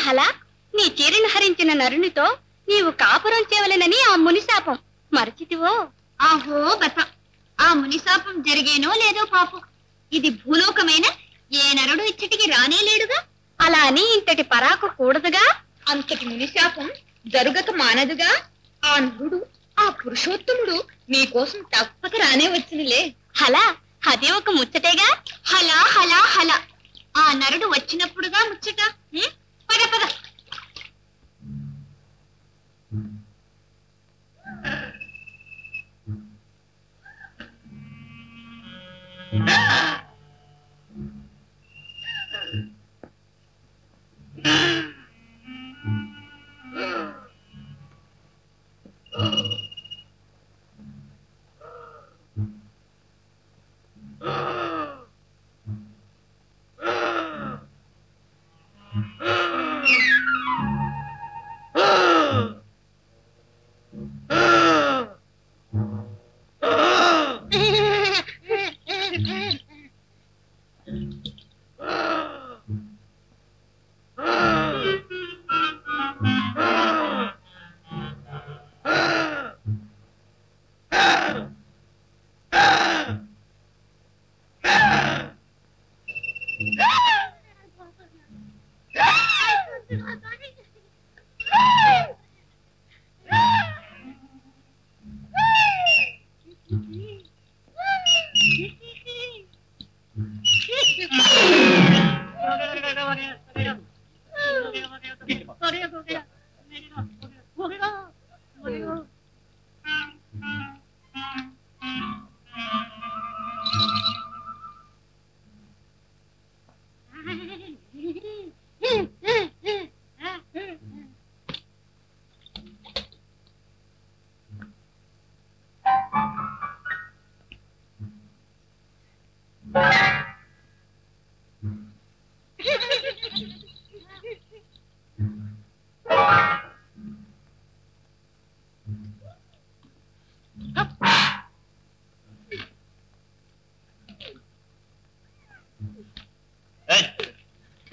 హలా నీ చీరను హరించిన నరునితో నీవు కాపురం చేయవలెనని ఆ మునిశాపం మరచితివో? ఆహో బస, ఆ మునిశాపం జరిగేనో లేదో పాపం. ఇది భూలోకమైన ఏ నరుడు ఇచ్చటికి రానేలేడుగా. అలా అని ఇంతటి పరాకు కూడదుగా. అంతటి మునిశాపం జరుగక మానదుగా. ఆ నరుడు, ఆ పురుషోత్తముడు నీకోసం తప్పక రానే వచ్చినలే. హలా అదే ఒక ముచ్చటేగా. హలా హలా హలా, ఆ నరుడు వచ్చినప్పుడుగా ముచ్చట. పద పద.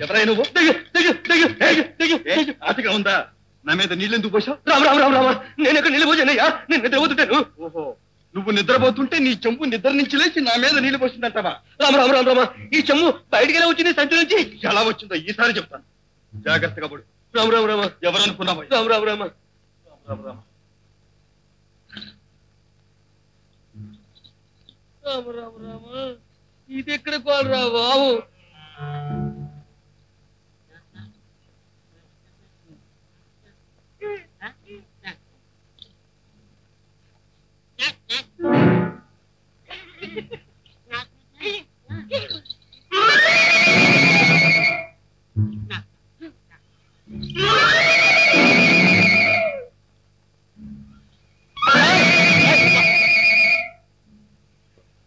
ఎవరైనా ఆటగా ఉందా? నా మీద నీళ్ళెందుకు పోసావు? రామ నేను ఎక్కడ నీళ్ళు పోసానయ్యా? నేను నిద్రపోతుంటాను. ఓహో, నువ్వు నిద్రపోతుంటే నీ చెంపు నిద్ర నుంచి లేచి నా మీద నీళ్లు పోసిందంటావా? రామ ఈ చెమ్ము బయటికి ఎలా వచ్చింది సంచి నుంచి? ఎలా వచ్చిందో ఈసారి చెప్తాను, జాగ్రత్తగా పడు. రామ ఎవరనుకున్నావా? రామ ఇది ఎక్కడ కోలరా బాబు?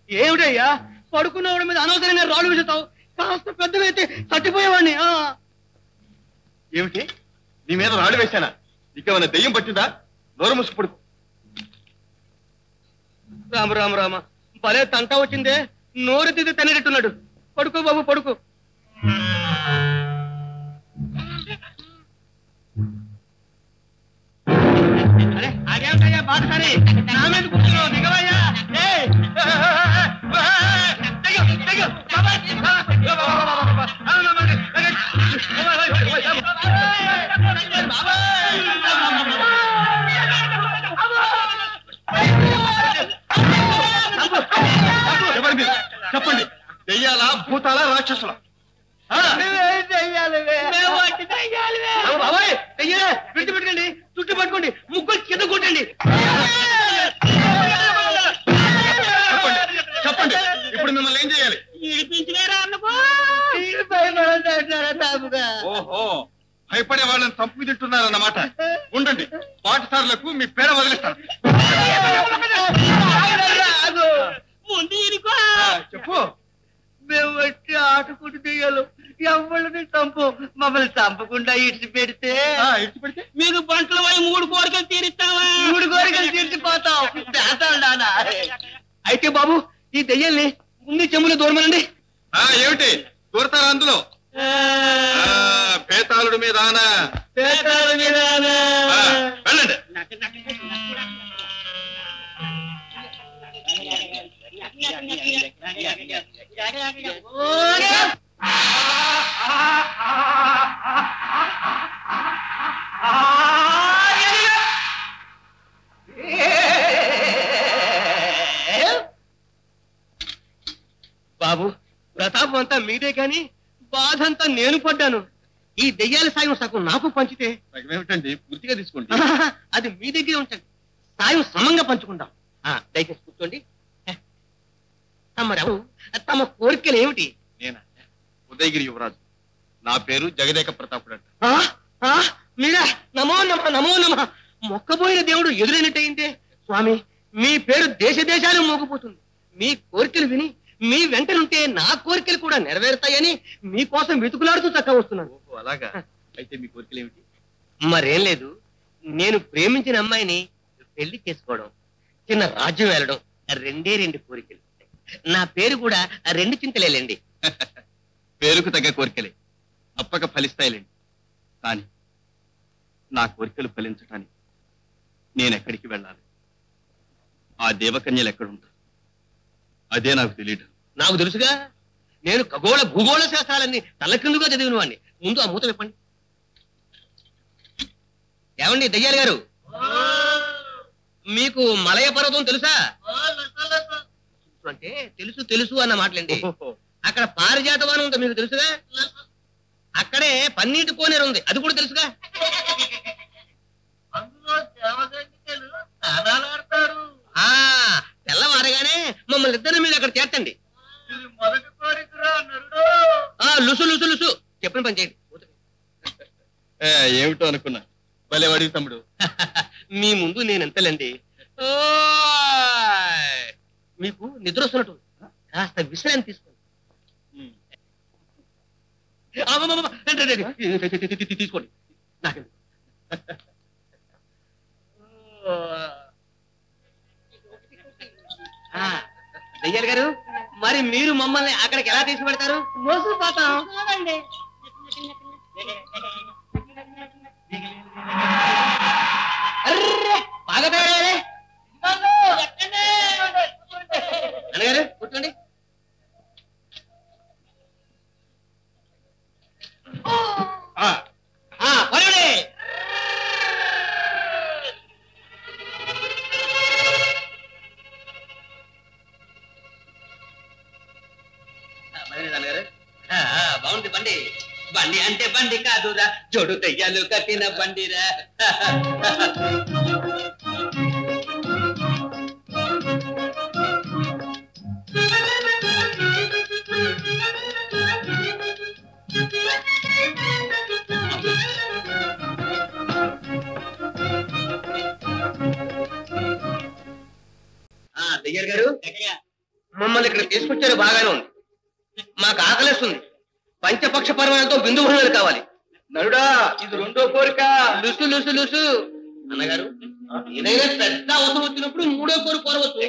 ఏమిటయ్యా పడుకున్నవాడి మీద అనవసరంగా రాళ్ళు విసుతావు? కాస్త పెద్దవైతే చచ్చిపోయేవాడిని. ఏమిటి, నీ మీద రాళ్ళు వేశానా? నీకేమైనా దెయ్యం పట్టిందా? నోరు మూసి పడుకో. రామ భలే తంట వచ్చిందే. నోరు తిది తినేటట్టున్నాడు. పడుకో బాబు పడుకో. అరే అదేమిటయ్యా బాధసారి, నా మీద కూర్చున్నావు, దిగవయ్యా. చెప్పండి, దెయ్యాలా భూతాలా రాక్షసులా? విడిచిపెట్టండి, చుట్టూ పట్టుకోండి, ముగ్గురు కింద కొట్టండి. చెప్పండి, ఇప్పుడు మిమ్మల్ని ఏం చేయాలి? ఓహో, భయపడే వాళ్ళని చంపు తింటున్నారన్నమాట. ఉండండి, పాఠశాలకు మీ పేర వదిలిస్తాను. చెప్పు. మేము వచ్చి ఆటకుడి దెయ్యాలు ఎవరిని చంపు, మమ్మల్ని చంపకుండా ఇడిచి పెడితే మీకు పంటలు పోయి 3 కోరికలు తీరుస్తావా? 3 కోరికలు తీర్చిపోతాం. అయితే బాబు, ఈ దెయ్యాల్ని ముందు చెమ్ములు దూరమనండి. ఏమిటి దూరతారా? అందులో పేతాళుడి మీద ఆనా. వెళ్ళండి. బాబు, ప్రతాపం అంతా మీదే కాని బాధంతా నేను పడ్డాను. ఈ దెయ్యాల సాయం సగం నాకు పంచితే. ఏమిటండి, పూర్తిగా తీసుకోండి. అది మీ దగ్గరే ఉంచండి, సాయం సమంగా పంచుకుందాం. దయచేసి కూర్చోండి. తమరెవరు, తమ కోరికలు ఏమిటి? నేనా? ఉదయగిరి యువరాజు. నా పేరు జగదేక ప్రతాపుడు అంట. మీరా? నమో నమ, నమో నమ. మొక్కబోయిన దేవుడు ఎదురైనట్టయిందే. స్వామి, మీ పేరు దేశ దేశాలు మోగిపోతుంది. మీ కోరికలు విని మీ వెంటనుంటే నా కోరికలు కూడా నెరవేరుతాయని మీకోసం వెతుకులాడుతూ చక్క వస్తున్నాను. ఓహో, అలాగా. అయితే మీ కోరికలు ఏమిటి? మరేం లేదు, నేను ప్రేమించిన అమ్మాయిని పెళ్లి చేసుకోవడం, చిన్న రాజ్యం వెళ్ళడం, రెండు కోరికలు. నా పేరు కూడా రెండు చింతలేండి. పేరుకు తగ్గ కోరికలే తప్పక ఫలిస్తాయిలేండి. కానీ నా కోరికలు ఫలించటానికి నేనెక్కడికి వెళ్ళాలి? ఆ దేవకన్యలు ఎక్కడుంటారు? అదే నాకు తెలియదు. నాకు తెలుసుగా, నేను ఖగోళ భూగోళ శాస్త్రాలన్నీ తలకిందుగా చదివిన వాడిని. ముందు ఆ మూత చెప్పండి. ఏమండి దయ్యాలు గారు, మీకు మలయ పర్వతం తెలుసా? అంటే తెలుసు తెలుసు అన్న మాటలండి. అక్కడ పారిజాత వనం ఉంది, మీకు తెలుసుగా. అక్కడే పన్నీటి కోనేరు ఉంది, అది కూడా తెలుసుగా. తెల్లవారగానే మమ్మల్ని ఇద్దరు మీరు అక్కడ చేర్చండి. లుసు లుసు లుసు చెప్పిన పని చేయండి. ఏమిటో అనుకున్నా, భలేవాడి తమ్ముడు. మీ ముందు నేను ఎంతలేండి. మీకు నిద్ర వస్తున్నట్టు, కాస్త విశ్రాంతి తీసుకోండి. తీసుకోండి. నాకెందుకు? దయ్యాలు గారు, మరి మీరు మమ్మల్ని అక్కడికి ఎలా తీసుకుపెడతారు? మోసుకుపోతాం. బాగా తయారయ్యారే. అన్నగారు కూర్చోండి. పడండి. బాగుంది బండి. బండి అంటే బండి కాదురా, జోడు దయ్యాలు కట్టిన బండిరా. దయ్యారు గారు, మమ్మల్ని ఇక్కడ తీసుకొచ్చారు బాగానే ఉంది. మాకు ఆకలిస్తుంది. పంచపక్ష పర్వాలతో బిందు భోజనాలు కావాలి. నరుడా, ఇది రెండో కోరిక. లుసు లుసు లుసు. అన్నగారు, ఏదైనా పెద్ద అవసరం వచ్చినప్పుడు మూడో కోరిక కోరవచ్చు.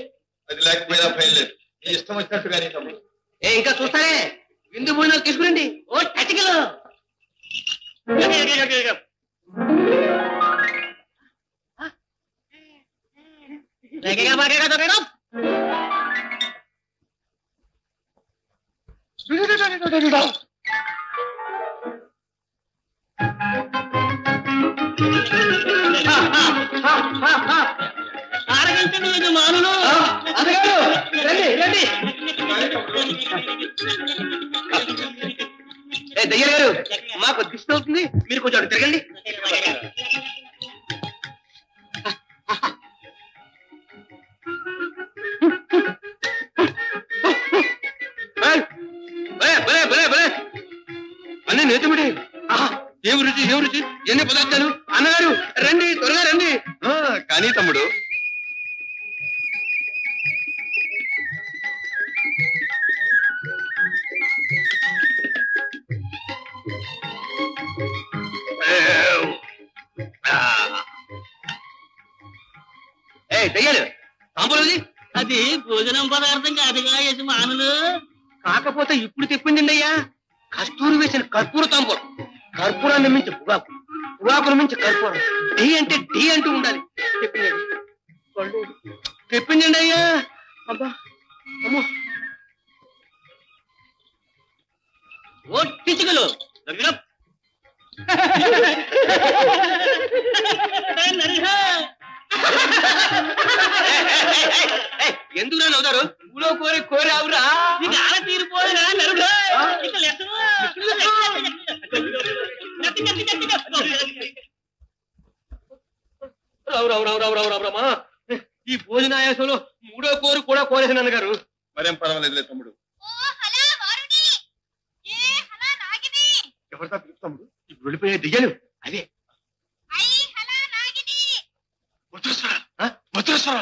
అది లేకపోయినా భయం లేదు, నీ ఇష్టం వచ్చినట్టుగానే తమ్ముడు. ఇంకా చూస్తానే, బిందు భోజనాలు తీసుకురండి. ఓ టచికలు. ఆరగించండి యజమానులు. దయ్యారు గారు, మాకు దిష్టి అవుతుంది, మీరు కొంచెం అటు తిరగండి. అన్నీ నేతమిడి. ఏం రుచి, ఏం రుచి, ఎన్ని పదార్థాలు. అన్నగారు రండి, త్వరగా రండి. కానీ తమ్ముడు, దయ్యాలు కాంపలది. అది భోజనం పదార్థం కాదుగా యజమానులు. కాకపోతే ఇప్పుడు తెప్పిందండి అయ్యా, కస్తూరి వేసిన కర్పూర తాంబూలం. కర్పూరాన్ని మించి పొగాకు, పొగాకును మించి కర్పూరం, టీ అంటే టీ అంటూ ఉండాలి. చెప్పించండి, చెప్పించండి అయ్యా. అబ్బా అమ్మో, ఓ పిచ్చుకలు ఎందుకు నవ్వుతారు? ఊళ్ళో కోరావురా, నీకు ఆల తీరిపోయినా నరుడు ఇక రావు రావు రావు రావు రావు రావు రామా, ఈ భోజనాయాసంలో మూడో కోరు కూడా కోరేసినాను గారు. మరేం పర్వాలేదులే తమ్ముడు. ఎవరితో పిలుపు తమ్ముడు? ఇప్పుడు వెళ్ళిపోయే దియ్యలు అదే. వజ్రేశ్వర